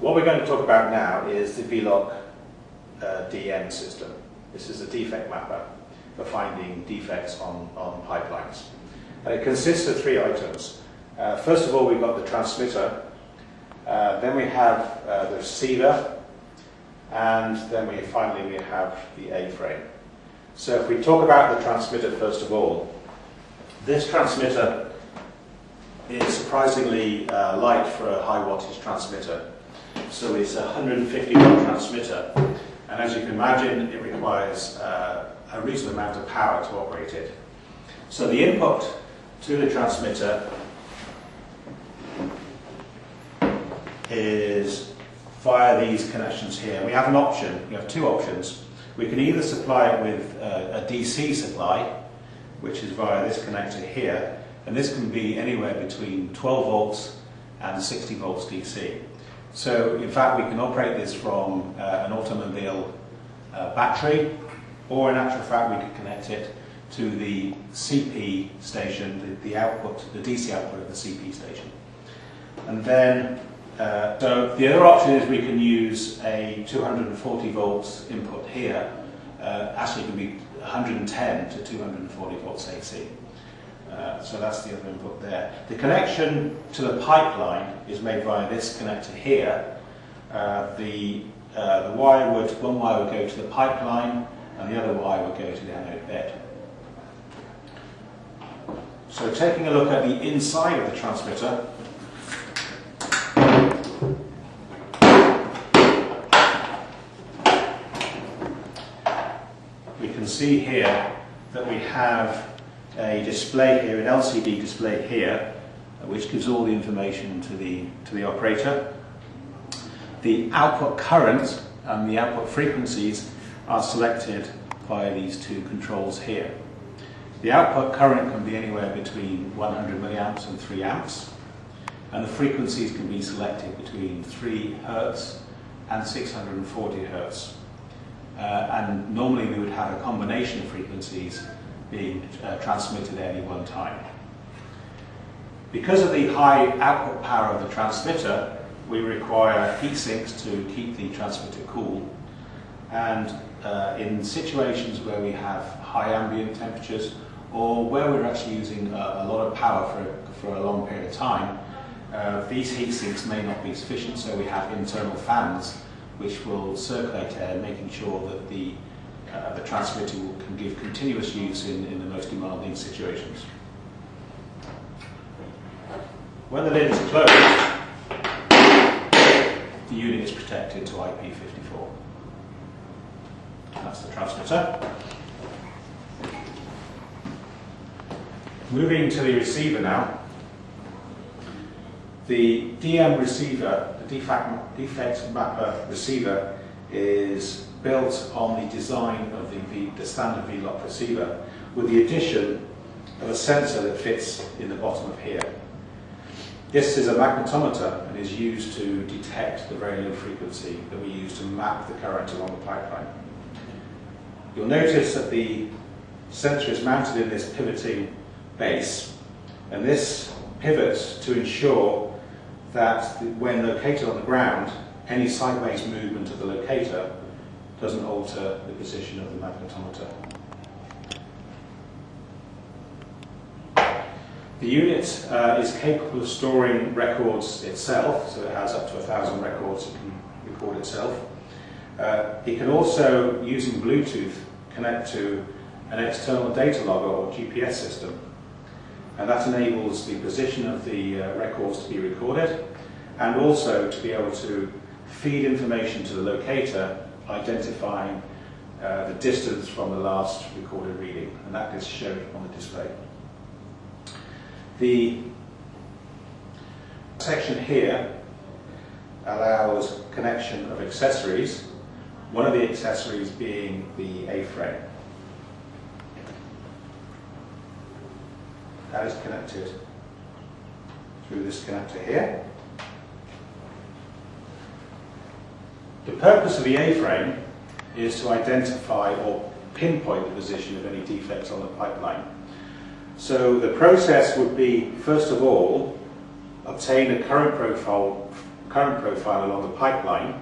What we're going to talk about now is the vLocDM system. This is a defect mapper for finding defects on pipelines. It consists of three items. First of all, we've got the transmitter, then we have the receiver, and then finally we have the A-frame. So if we talk about the transmitter first of all, this transmitter is surprisingly light for a high wattage transmitter. So it's a 150 watt transmitter, and as you can imagine, it requires a reasonable amount of power to operate it. So the input to the transmitter is via these connections here. We have an option, we have two options. We can either supply it with a DC supply, which is via this connector here, and this can be anywhere between 12 volts and 60 volts DC. So in fact we can operate this from an automobile battery, or in actual fact we could connect it to the CP station, the output, the DC output of the CP station. And then, so the other option is we can use a 240 volts input here. Actually it can be 110 to 240 volts AC. So that's the other input there. The connection to the pipeline is made via this connector here. One wire would go to the pipeline, and the other wire would go to the anode bed. So taking a look at the inside of the transmitter, we can see here that we have a display here, an LCD display here, which gives all the information to the operator. The output current and the output frequencies are selected via these two controls here. The output current can be anywhere between 100 milliamps and 3 amps, and the frequencies can be selected between 3 Hz and 640 Hz. And normally we would have a combination of frequencies being transmitted at any one time. Because of the high output power of the transmitter, we require heat sinks to keep the transmitter cool, and in situations where we have high ambient temperatures or where we're actually using a lot of power for a long period of time, these heat sinks may not be sufficient, so we have internal fans which will circulate air, making sure that the transmitter can give continuous use in the most demanding situations. When the lid is closed, the unit is protected to IP54. That's the transmitter. Moving to the receiver now. The DM receiver, the Defect Mapper receiver, is built on the design of the standard vLoc receiver, with the addition of a sensor that fits in the bottom of here. This is a magnetometer and is used to detect the very low frequency that we use to map the current along the pipeline. You'll notice that the sensor is mounted in this pivoting base, and this pivots to ensure that when located on the ground, any sideways movement of the locator doesn't alter the position of the magnetometer. The unit is capable of storing records itself, so it has up to 1,000 records it can record itself. It can also, using Bluetooth, connect to an external data logger or GPS system, and that enables the position of the records to be recorded, and also to be able to feed information to the locator, identifying the distance from the last recorded reading, and that is shown on the display. The section here allows connection of accessories, one of the accessories being the A-frame. That is connected through this connector here. The purpose of the A-frame is to identify or pinpoint the position of any defects on the pipeline. So the process would be, first of all, obtain a current current profile along the pipeline,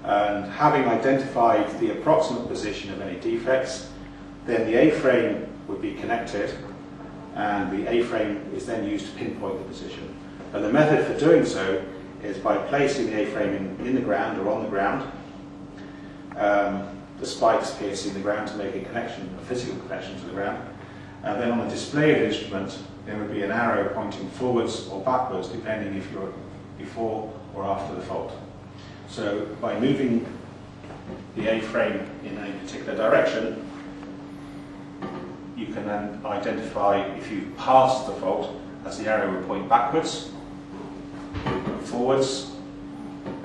and having identified the approximate position of any defects, then the A-frame would be connected, and the A-frame is then used to pinpoint the position. And the method for doing so is by placing the A-frame in the ground or on the ground, the spikes piercing the ground to make a connection, a physical connection to the ground. And then on the display of the instrument, there would be an arrow pointing forwards or backwards, depending if you're before or after the fault. So by moving the A-frame in a particular direction, you can then identify if you've passed the fault, as the arrow would point backwards, forwards,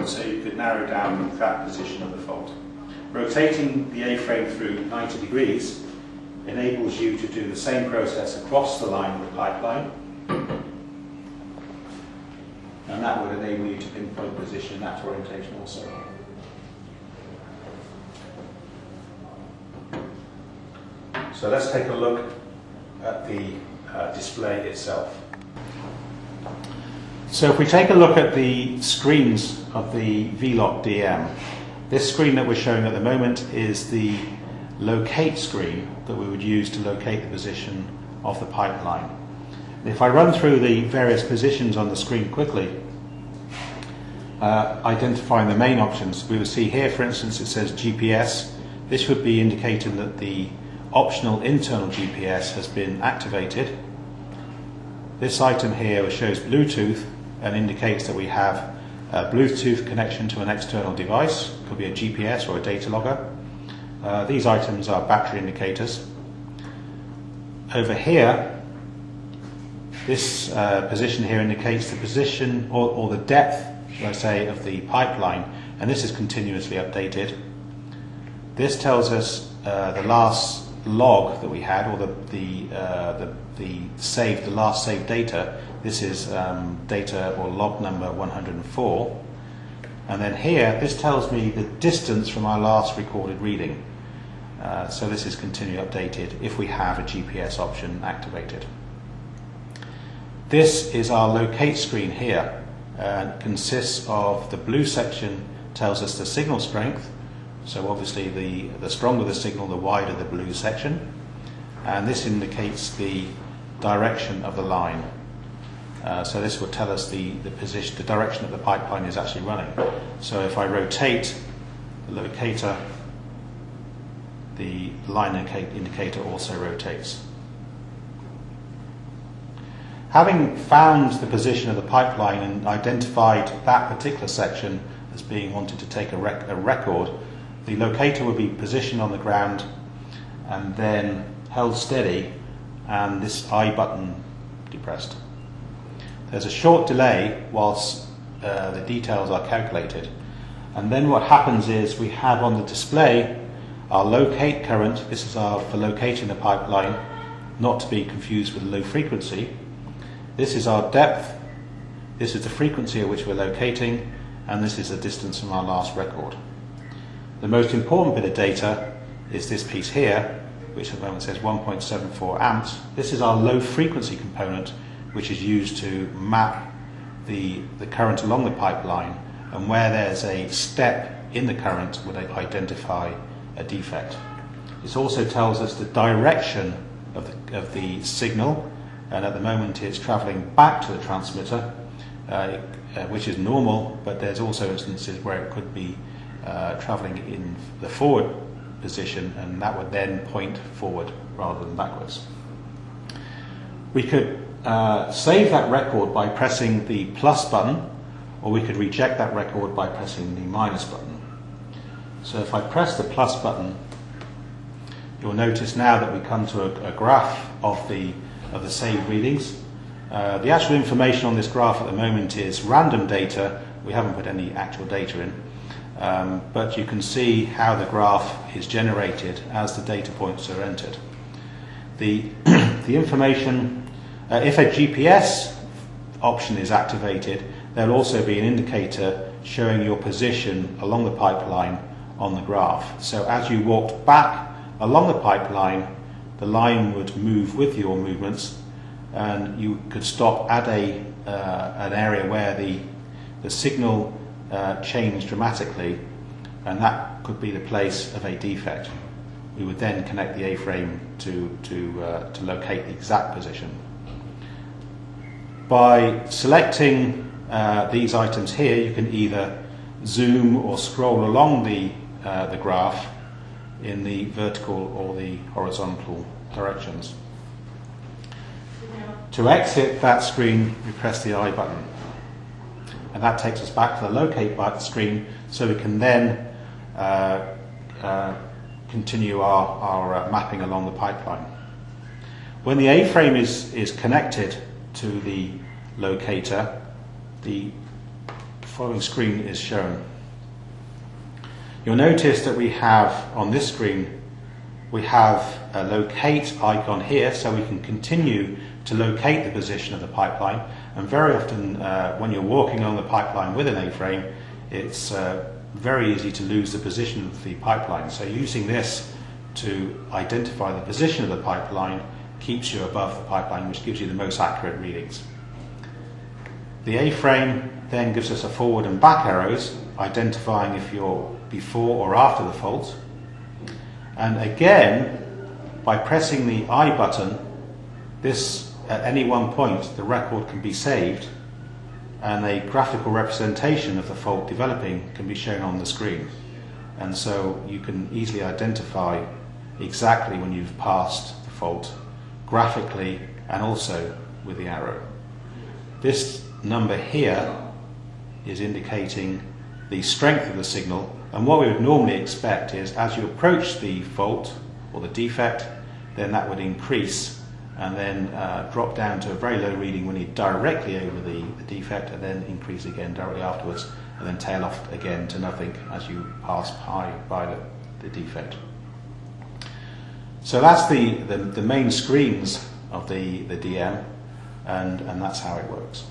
so you could narrow down that position of the fault. Rotating the A-frame through 90 degrees enables you to do the same process across the line of the pipeline, and that would enable you to pinpoint position in that orientation also. So let's take a look at the display itself. So if we take a look at the screens of the vLocDM, this screen that we're showing at the moment is the locate screen that we would use to locate the position of the pipeline. If I run through the various positions on the screen quickly, identifying the main options, we will see here, for instance, it says GPS. This would be indicating that the optional internal GPS has been activated. This item here shows Bluetooth and indicates that we have a Bluetooth connection to an external device, could be a GPS or a data logger. These items are battery indicators. Over here, this position here indicates the position or the depth, should I say, of the pipeline, and this is continuously updated. This tells us the last log that we had, or the last saved data. This is data or log number 104. And then here, this tells me the distance from our last recorded reading. So this is continually updated if we have a GPS option activated. This is our locate screen here. It consists of the blue section tells us the signal strength. So obviously the stronger the signal, the wider the blue section. And this indicates the direction of the line. So this will tell us the position, the direction that the pipeline is actually running. So if I rotate the locator, the line indicator also rotates. Having found the position of the pipeline and identified that particular section as being wanted to take a record, the locator will be positioned on the ground and then held steady, and this I button depressed. There's a short delay whilst the details are calculated, and then what happens is we have on the display our locate current. This is for locating the pipeline, not to be confused with low frequency. This is our depth, this is the frequency at which we're locating, and this is the distance from our last record. The most important bit of data is this piece here, which at the moment says 1.74 amps. This is our low frequency component, which is used to map the current along the pipeline, and where there's a step in the current would identify a defect. This also tells us the direction of the signal, and at the moment it's travelling back to the transmitter, which is normal, but there's also instances where it could be travelling in the forward position, and that would then point forward rather than backwards. We could save that record by pressing the plus button, or we could reject that record by pressing the minus button. So if I press the plus button, you'll notice now that we come to a graph of the saved readings. The actual information on this graph at the moment is random data. We haven't put any actual data in, but you can see how the graph is generated as the data points are entered. The information, if a GPS option is activated, there'll also be an indicator showing your position along the pipeline on the graph. So as you walked back along the pipeline, the line would move with your movements, and you could stop at an area where the signal change dramatically, and that could be the place of a defect. We would then connect the A-frame to locate the exact position. By selecting these items here, you can either zoom or scroll along the graph in the vertical or the horizontal directions. To exit that screen, we press the I button, and that takes us back to the locate button screen, so we can then continue our mapping along the pipeline. When the A-frame is connected to the locator, the following screen is shown. You'll notice that we have, on this screen, we have a locate icon here, so we can continue to locate the position of the pipeline. And very often when you're walking along the pipeline with an A-frame, it's very easy to lose the position of the pipeline. So using this to identify the position of the pipeline keeps you above the pipeline, which gives you the most accurate readings. The A-frame then gives us a forward and back arrows, identifying if you're before or after the fault. And again, by pressing the I button, this at any one point the record can be saved, and a graphical representation of the fault developing can be shown on the screen. And so you can easily identify exactly when you've passed the fault, graphically and also with the arrow. This number here is indicating the strength of the signal, and what we would normally expect is as you approach the fault or the defect, then that would increase and then drop down to a very low reading when you're directly over the defect, and then increase again directly afterwards, and then tail off again to nothing as you pass by the defect. So that's the main screens of the DM, and that's how it works.